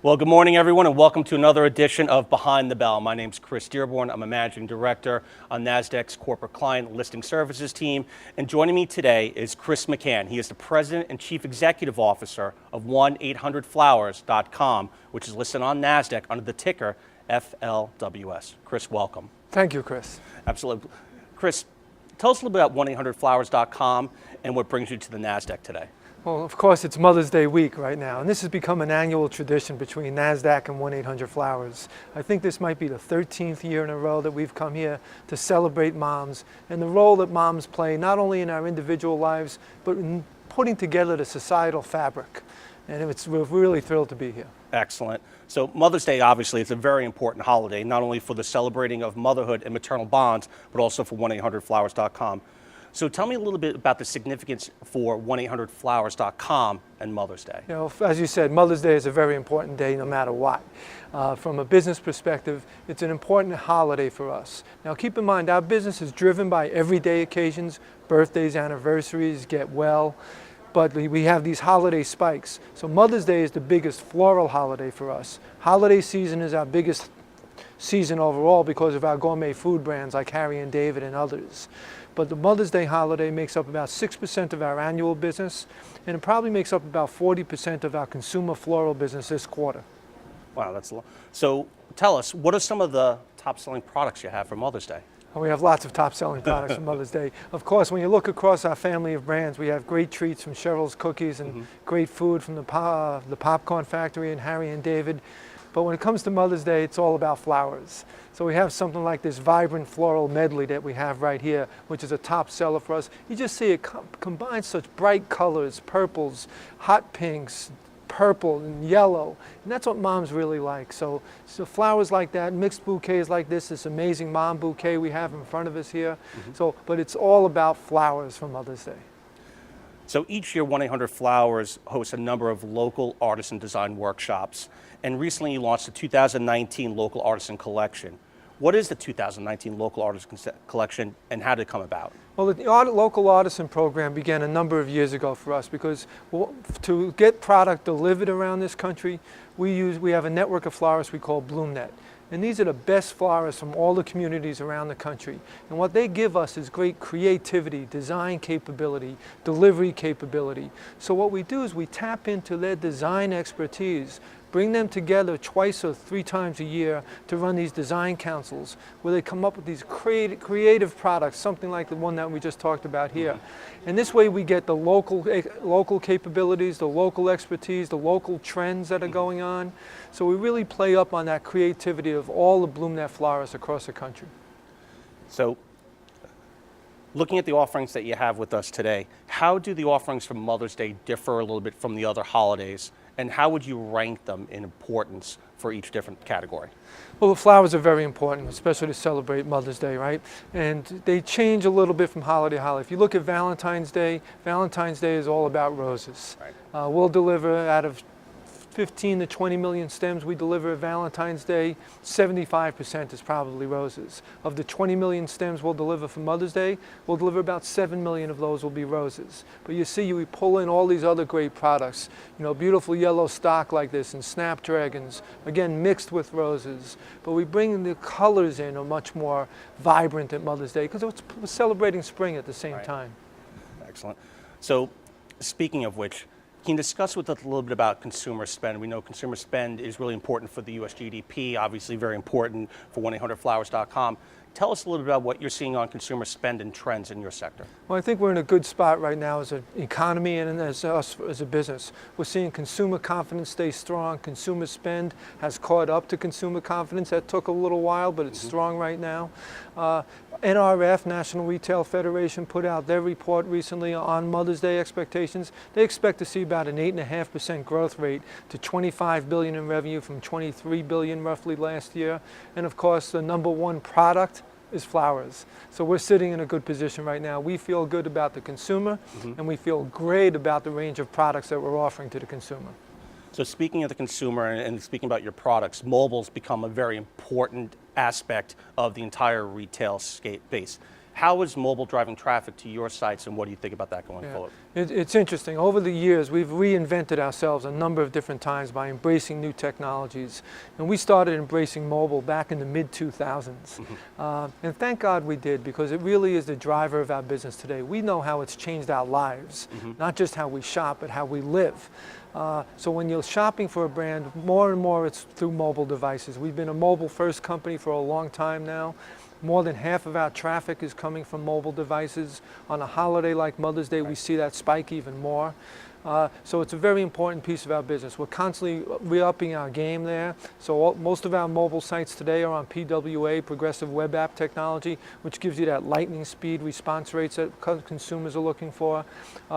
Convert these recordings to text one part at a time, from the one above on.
Well, good morning, everyone, and welcome to another edition of Behind the Bell. My name's Chris Dearborn. I'm a managing director on Nasdaq's corporate client listing services team. And joining me today is Chris McCann. He is the president and chief executive officer of 1-800-Flowers.com, which is listed on Nasdaq under the ticker FLWS. Chris, welcome. Thank you, Chris. Absolutely. Chris, tell us a little bit about 1-800-Flowers.com and what brings you to the Nasdaq today. Well, of course, it's Mother's Day week right now, and this has become an annual tradition between NASDAQ and 1-800-Flowers. I think this might be the 13th year in a row that we've come here to celebrate moms and the role that moms play not only in our individual lives, but in putting together the societal fabric. And we're really thrilled to be here. Excellent. So Mother's Day, obviously, is a very important holiday, not only for the celebrating of motherhood and maternal bonds, but also for 1-800-Flowers.com. So tell me a little bit about the significance for 1-800-Flowers.com and Mother's Day. You know, as you said, Mother's Day is a very important day no matter what. From a business perspective, it's an important holiday for us. Now keep in mind, our business is driven by everyday occasions, birthdays, anniversaries, get well, but we have these holiday spikes. So Mother's Day is the biggest floral holiday for us. Holiday season is our biggest season overall because of our gourmet food brands like Harry & David and others. But the Mother's Day holiday makes up about 6% of our annual business, and it probably makes up about 40% of our consumer floral business this quarter. Wow, that's a lot. So tell us, what are some of the top-selling products you have for Mother's Day? We have lots of top-selling products for Mother's Day. Of course, when you look across our family of brands, we have great treats from Cheryl's Cookies and great food from the Popcorn Factory and Harry & David. But when it comes to Mother's Day, it's all about flowers. So we have something like this vibrant floral medley that we have right here, which is a top seller for us. You just see it combines such bright colors, purples, hot pinks, purple and yellow. And that's what moms really like. So flowers like that, mixed bouquets like this amazing mom bouquet we have in front of us here. But it's all about flowers for Mother's Day. So each year, 1-800-Flowers hosts a number of local artisan design workshops. And recently you launched the 2019 Local Artisan Collection. What is the 2019 Local Artisan Collection and how did it come about? Well, the Local Artisan program began a number of years ago for us because to get product delivered around this country, we have a network of florists we call BloomNet. And these are the best florists from all the communities around the country. And what they give us is great creativity, design capability, delivery capability. So what we do is we tap into their design expertise, bring them together twice or three times a year to run these design councils where they come up with these creative products, something like the one that we just talked about here. And this way we get the local capabilities, the local expertise, the local trends that are going on. So we really play up on that creativity of all the BloomNet florists across the country. So looking at the offerings that you have with us today, how do the offerings for Mother's Day differ a little bit from the other holidays? And how would you rank them in importance for each different category? Well, the flowers are very important, especially to celebrate Mother's Day, right? And they change a little bit from holiday to holiday. If you look at Valentine's Day is all about roses. Right. We'll deliver out of 15 to 20 million stems we deliver at Valentine's Day, 75% is probably roses. Of the 20 million stems we'll deliver for Mother's Day, we'll deliver about 7 million of those will be roses. But you see, we pull in all these other great products, you know, beautiful yellow stock like this and snapdragons, again, mixed with roses. But we bring the colors in are much more vibrant at Mother's Day because we're celebrating spring at the same time. Excellent. So speaking of which, can you discuss with us a little bit about consumer spend? We know consumer spend is really important for the U.S. GDP, obviously very important for 1-800-Flowers.com. Tell us a little bit about what you're seeing on consumer spend and trends in your sector. Well, I think we're in a good spot right now as an economy and as us as a business. We're seeing consumer confidence stay strong. Consumer spend has caught up to consumer confidence. That took a little while, but it's strong right now. NRF, National Retail Federation, put out their report recently on Mother's Day expectations. They expect to see about an 8.5% growth rate to $25 billion in revenue from $23 billion roughly last year. And of course, the number one product is flowers. So we're sitting in a good position right now. We feel good about the consumer, and we feel great about the range of products that we're offering to the consumer. So speaking of the consumer and speaking about your products, mobile's become a very important aspect of the entire retail space. How is mobile driving traffic to your sites, and what do you think about that going Yeah. forward? It's interesting. Over the years, we've reinvented ourselves a number of different times by embracing new technologies. And we started embracing mobile back in the mid-2000s. And thank God we did, because it really is the driver of our business today. We know how it's changed our lives, not just how we shop, but how we live. So when you're shopping for a brand, more and more it's through mobile devices. We've been a mobile-first company for a long time now. More than half of our traffic is coming from mobile devices. On a holiday like Mother's Day, we see that spike even more. So it's a very important piece of our business. We're constantly re-upping our game there. So most of our mobile sites today are on PWA, Progressive Web App technology, which gives you that lightning speed response rates that consumers are looking for.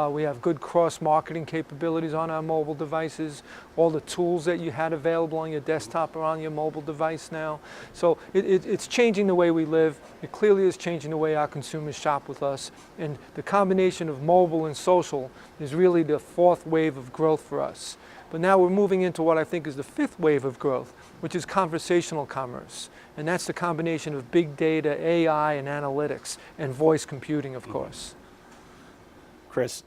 We have good cross-marketing capabilities on our mobile devices. All the tools that you had available on your desktop are on your mobile device now. So it's changing the way we live. It clearly is changing the way our consumers shop with us. And the combination of mobile and social is really the fourth wave of growth for us. But now we're moving into what I think is the fifth wave of growth, which is conversational commerce. And that's the combination of big data, AI, and analytics, and voice computing, of course. Chris,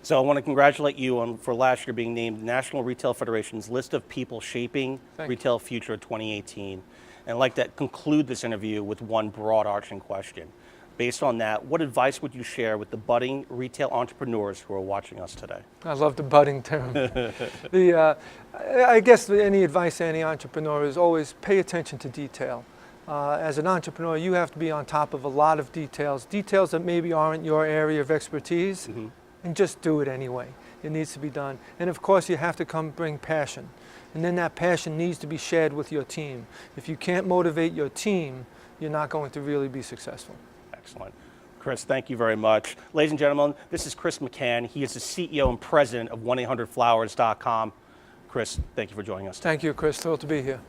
so I want to congratulate you for last year being named National Retail Federation's list of people shaping retail future 2018. And I'd like to conclude this interview with one broad arching question. Based on that, what advice would you share with the budding retail entrepreneurs who are watching us today? I love the budding term. I guess any advice to any entrepreneur is always pay attention to detail. As an entrepreneur, you have to be on top of a lot of details that maybe aren't your area of expertise, and just do it anyway. It needs to be done. And of course, you have to bring passion. And then that passion needs to be shared with your team. If you can't motivate your team, you're not going to really be successful. Excellent. Chris, thank you very much. Ladies and gentlemen, this is Chris McCann. He is the CEO and president of 1-800-Flowers.com. Chris, thank you for joining us today. Thank you, Chris. Thrilled to be here.